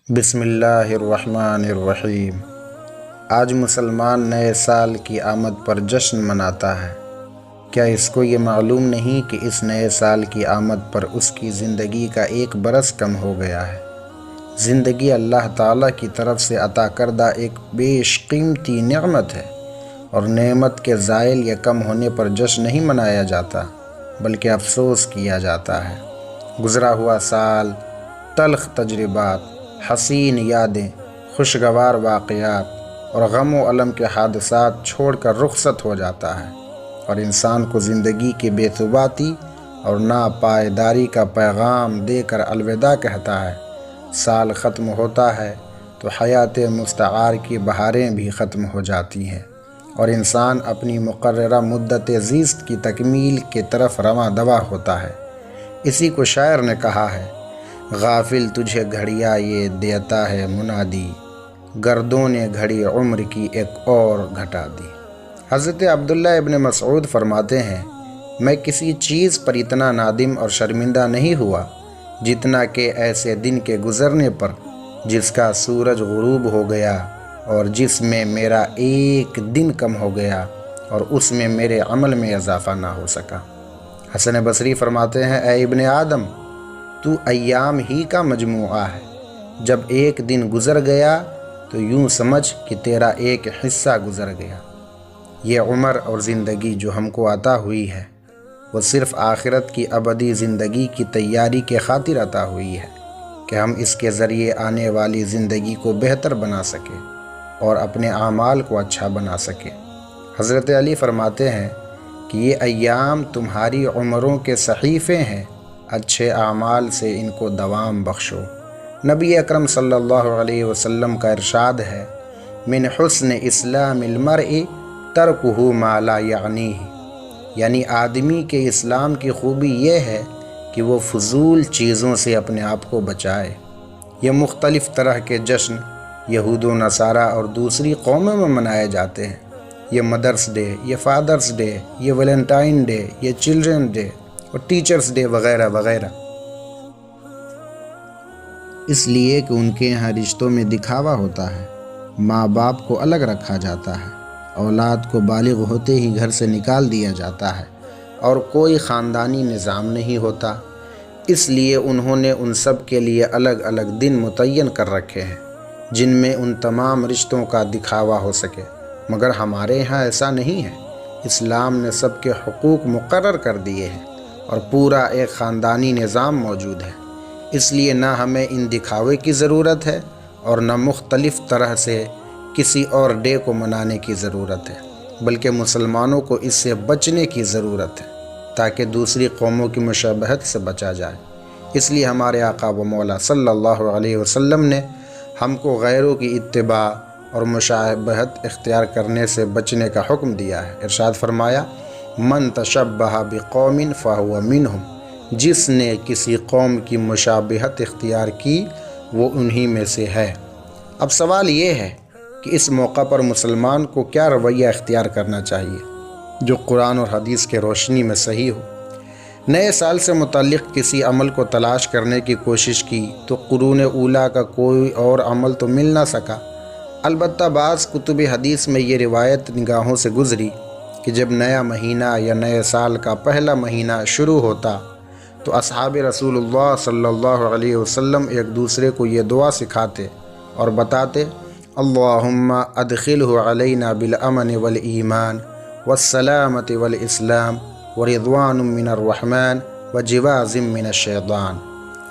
بسم اللہ الرحمن الرحیم۔ آج مسلمان نئے سال کی آمد پر جشن مناتا ہے۔ کیا اس کو یہ معلوم نہیں کہ اس نئے سال کی آمد پر اس کی زندگی کا 1 برس کم ہو گیا ہے؟ زندگی اللہ تعالیٰ کی طرف سے عطا کردہ ایک بیش قیمتی نعمت ہے، اور نعمت کے زائل یا کم ہونے پر جشن نہیں منایا جاتا بلکہ افسوس کیا جاتا ہے۔ گزرا ہوا سال تلخ تجربات، حسین یادیں، خوشگوار واقعات اور غم و الم کے حادثات چھوڑ کر رخصت ہو جاتا ہے، اور انسان کو زندگی کی بے ثباتی اور ناپائیداری کا پیغام دے کر الوداع کہتا ہے۔ سال ختم ہوتا ہے تو حیات مستعار کی بہاریں بھی ختم ہو جاتی ہیں، اور انسان اپنی مقررہ مدت زیست کی تکمیل کی طرف رواں دواں ہوتا ہے۔ اسی کو شاعر نے کہا ہے، غافل تجھے گھڑیا یہ دیتا ہے منادی، گردوں نے گھڑی عمر کی ایک اور گھٹا دی۔ حضرت عبداللہ ابن مسعود فرماتے ہیں، میں کسی چیز پر اتنا نادم اور شرمندہ نہیں ہوا جتنا کہ ایسے دن کے گزرنے پر جس کا سورج غروب ہو گیا اور جس میں میرا 1 دن کم ہو گیا اور اس میں میرے عمل میں اضافہ نہ ہو سکا۔ حسن بصری فرماتے ہیں، اے ابن آدم، تو ایام ہی کا مجموعہ ہے، جب 1 دن گزر گیا تو یوں سمجھ کہ تیرا 1 حصہ گزر گیا۔ یہ عمر اور زندگی جو ہم کو عطا ہوئی ہے، وہ صرف آخرت کی ابدی زندگی کی تیاری کے خاطر عطا ہوئی ہے کہ ہم اس کے ذریعے آنے والی زندگی کو بہتر بنا سکیں اور اپنے اعمال کو اچھا بنا سکیں۔ حضرت علی فرماتے ہیں کہ یہ ایام تمہاری عمروں کے صحیفے ہیں، اچھے اعمال سے ان کو دوام بخشو۔ نبی اکرم صلی اللہ علیہ وسلم کا ارشاد ہے، من حسن اسلام المرء ترکہ ما لا یعنیہ، یعنی آدمی کے اسلام کی خوبی یہ ہے کہ وہ فضول چیزوں سے اپنے آپ کو بچائے۔ یہ مختلف طرح کے جشن یہود و نصارہ اور دوسری قوموں میں منائے جاتے ہیں۔ یہ مدرس ڈے، یہ فادرس ڈے، یہ ویلنٹائن ڈے، یہ چلڈرن ڈے اور ٹیچرز ڈے وغیرہ وغیرہ، اس لیے کہ ان کے یہاں رشتوں میں دکھاوا ہوتا ہے، ماں باپ کو الگ رکھا جاتا ہے، اولاد کو بالغ ہوتے ہی گھر سے نکال دیا جاتا ہے، اور کوئی خاندانی نظام نہیں ہوتا۔ اس لیے انہوں نے ان سب کے لیے الگ الگ دن متعین کر رکھے ہیں جن میں ان تمام رشتوں کا دکھاوا ہو سکے، مگر ہمارے یہاں ایسا نہیں ہے۔ اسلام نے سب کے حقوق مقرر کر دیے ہیں اور پورا ایک خاندانی نظام موجود ہے، اس لیے نہ ہمیں ان دکھاوے کی ضرورت ہے اور نہ مختلف طرح سے کسی اور ڈے کو منانے کی ضرورت ہے، بلکہ مسلمانوں کو اس سے بچنے کی ضرورت ہے تاکہ دوسری قوموں کی مشابہت سے بچا جائے۔ اس لیے ہمارے آقا و مولا صلی اللہ علیہ وسلم نے ہم کو غیروں کی اتباع اور مشابہت اختیار کرنے سے بچنے کا حکم دیا ہے۔ ارشاد فرمایا، من تشبہ بقوم فہو منہم، جس نے کسی قوم کی مشابہت اختیار کی وہ انہی میں سے ہے۔ اب سوال یہ ہے کہ اس موقع پر مسلمان کو کیا رویہ اختیار کرنا چاہیے جو قرآن اور حدیث کے روشنی میں صحیح ہو۔ نئے سال سے متعلق کسی عمل کو تلاش کرنے کی کوشش کی تو قرون اولیٰ کا کوئی اور عمل تو مل نہ سکا، البتہ بعض کتب حدیث میں یہ روایت نگاہوں سے گزری کہ جب نیا مہینہ یا نئے سال کا پہلا مہینہ شروع ہوتا تو اصحاب رسول اللہ صلی اللہ علیہ وسلم ایک دوسرے کو یہ دعا سکھاتے اور بتاتے، اللہم ادخلہ علینا بالامن والایمان والسلامت والاسلام ورضوان من الرحمن وجواز من الشیطان،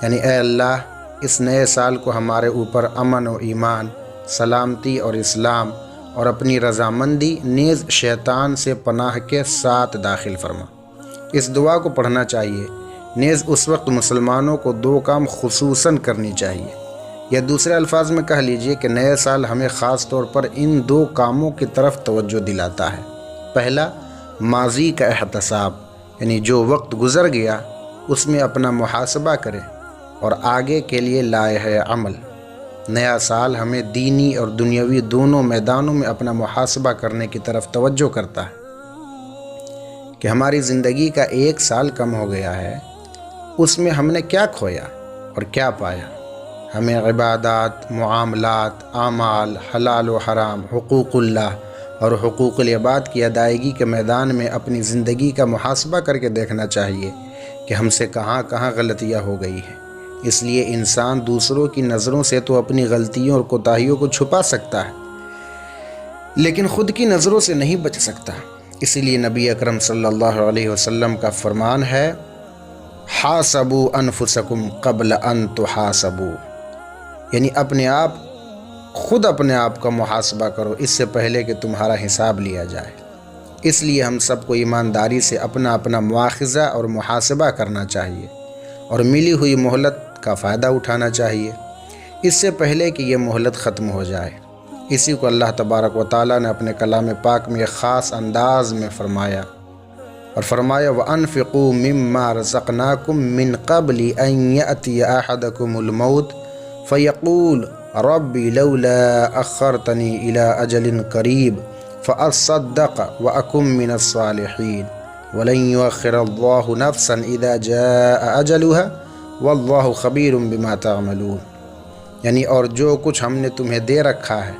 یعنی اے اللہ، اس نئے سال کو ہمارے اوپر امن و ایمان، سلامتی اور اسلام اور اپنی رضامندی نیز شیطان سے پناہ کے ساتھ داخل فرما۔ اس دعا کو پڑھنا چاہیے۔ نیز اس وقت مسلمانوں کو 2 کام خصوصاً کرنی چاہیے، یا دوسرے الفاظ میں کہہ لیجئے کہ نئے سال ہمیں خاص طور پر ان 2 کاموں کی طرف توجہ دلاتا ہے۔ پہلا، ماضی کا احتساب، یعنی جو وقت گزر گیا اس میں اپنا محاسبہ کریں اور آگے کے لیے لائحہ عمل۔ نیا سال ہمیں دینی اور دنیاوی دونوں میدانوں میں اپنا محاسبہ کرنے کی طرف توجہ کرتا ہے کہ ہماری زندگی کا 1 سال کم ہو گیا ہے، اس میں ہم نے کیا کھویا اور کیا پایا۔ ہمیں عبادات، معاملات، اعمال، حلال و حرام، حقوق اللہ اور حقوق العباد کی ادائیگی کے میدان میں اپنی زندگی کا محاسبہ کر کے دیکھنا چاہیے کہ ہم سے کہاں کہاں غلطیاں ہو گئی ہیں۔ اس لیے انسان دوسروں کی نظروں سے تو اپنی غلطیوں اور کوتاہیوں کو چھپا سکتا ہے، لیکن خود کی نظروں سے نہیں بچ سکتا۔ اسی لیے نبی اکرم صلی اللہ علیہ وسلم کا فرمان ہے، حاسبوا انفسکم قبل ان تحاسبوا، یعنی خود اپنے آپ کا محاسبہ کرو اس سے پہلے کہ تمہارا حساب لیا جائے۔ اس لیے ہم سب کو ایمانداری سے اپنا اپنا مواخذہ اور محاسبہ کرنا چاہیے اور ملی ہوئی مہلت کا فائدہ اٹھانا چاہیے اس سے پہلے کہ یہ مہلت ختم ہو جائے۔ اسی کو اللہ تبارک و تعالیٰ نے اپنے کلام پاک میں ایک خاص انداز میں فرمایا وَأَنفِقُوا مِمَّا رَزَقْنَاكُم مِّن قَبْلِ أَن يَأْتِيَ أَحَدَكُمُ الْمَوْتُ فَيَقُولُ رَبِّ لَوْلَا أَخَّرْتَنِي إِلَىٰ أَجَلٍ قَرِيبٍ فَأَصَّدَّقَ وَأَكُن مِّنَ الصَّالِحِينَ وَلَن يُؤَخِّرَ اللَّهُ نَفْسًا إِذَا جَاءَ أَجَلُهَا وَاللَّهُ خَبِيرٌ بِمَا تَعْمَلُونَ، یعنی اور جو کچھ ہم نے تمہیں دے رکھا ہے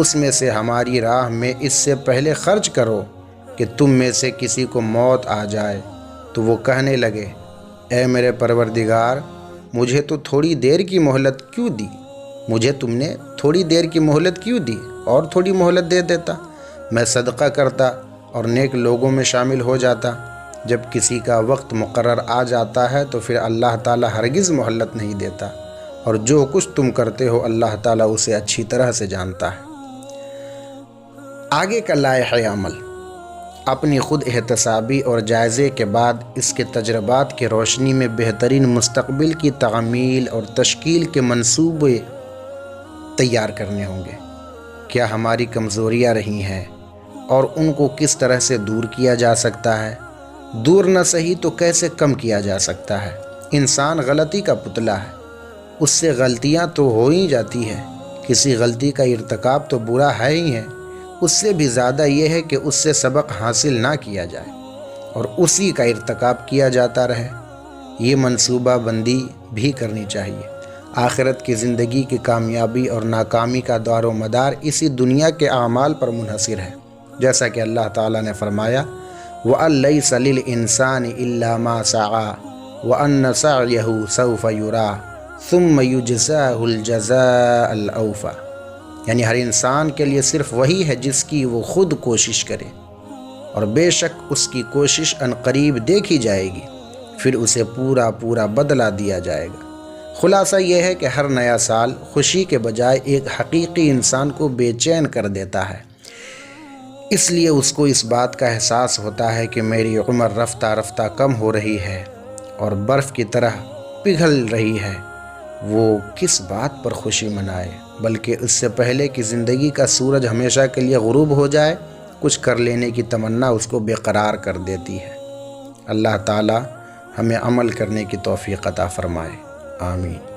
اس میں سے ہماری راہ میں اس سے پہلے خرچ کرو کہ تم میں سے کسی کو موت آ جائے تو وہ کہنے لگے، اے میرے پروردگار، مجھے تو تھوڑی دیر کی مہلت کیوں دی؟ مجھے تم نے تھوڑی دیر کی مہلت کیوں دی؟ اور تھوڑی مہلت دے دیتا، میں صدقہ کرتا اور نیک لوگوں میں شامل ہو جاتا۔ جب کسی کا وقت مقرر آ جاتا ہے تو پھر اللہ تعالیٰ ہرگز مہلت نہیں دیتا، اور جو کچھ تم کرتے ہو اللہ تعالیٰ اسے اچھی طرح سے جانتا ہے۔ آگے کا لائحہ عمل، اپنی خود احتسابی اور جائزے کے بعد اس کے تجربات کی روشنی میں بہترین مستقبل کی تعمیل اور تشکیل کے منصوبے تیار کرنے ہوں گے۔ کیا ہماری کمزوریاں رہی ہیں اور ان کو کس طرح سے دور کیا جا سکتا ہے؟ دور نہ صحیح تو کیسے کم کیا جا سکتا ہے؟ انسان غلطی کا پتلا ہے، اس سے غلطیاں تو ہو ہی جاتی ہیں۔ کسی غلطی کا ارتکاب تو برا ہے ہی ہے، اس سے بھی زیادہ یہ ہے کہ اس سے سبق حاصل نہ کیا جائے اور اسی کا ارتکاب کیا جاتا رہے۔ یہ منصوبہ بندی بھی کرنی چاہیے۔ آخرت کی زندگی کی کامیابی اور ناکامی کا دار و مدار اسی دنیا کے اعمال پر منحصر ہے، جیسا کہ اللہ تعالیٰ نے فرمایا، وَأَن لَّيْسَ لِلْإِنسَانِ إِلَّا مَا سَعَىٰ وَأَنَّ سَعْيَهُ سَوْفَ يُرَىٰ ثُمَّ يُجْزَاهُ الْجَزَاءَ الْأَوْفَىٰ، یعنی ہر انسان کے لیے صرف وہی ہے جس کی وہ خود کوشش کرے، اور بے شک اس کی کوشش عنقریب دیکھی جائے گی، پھر اسے پورا بدلہ دیا جائے گا۔ خلاصہ یہ ہے کہ ہر نیا سال خوشی کے بجائے ایک حقیقی انسان کو بے چین کر دیتا ہے، اس لیے اس کو اس بات کا احساس ہوتا ہے کہ میری عمر رفتہ رفتہ کم ہو رہی ہے اور برف کی طرح پگھل رہی ہے۔ وہ کس بات پر خوشی منائے، بلکہ اس سے پہلے کہ زندگی کا سورج ہمیشہ کے لیے غروب ہو جائے، کچھ کر لینے کی تمنا اس کو بے قرار کر دیتی ہے۔ اللہ تعالی ہمیں عمل کرنے کی توفیق عطا فرمائے، آمین۔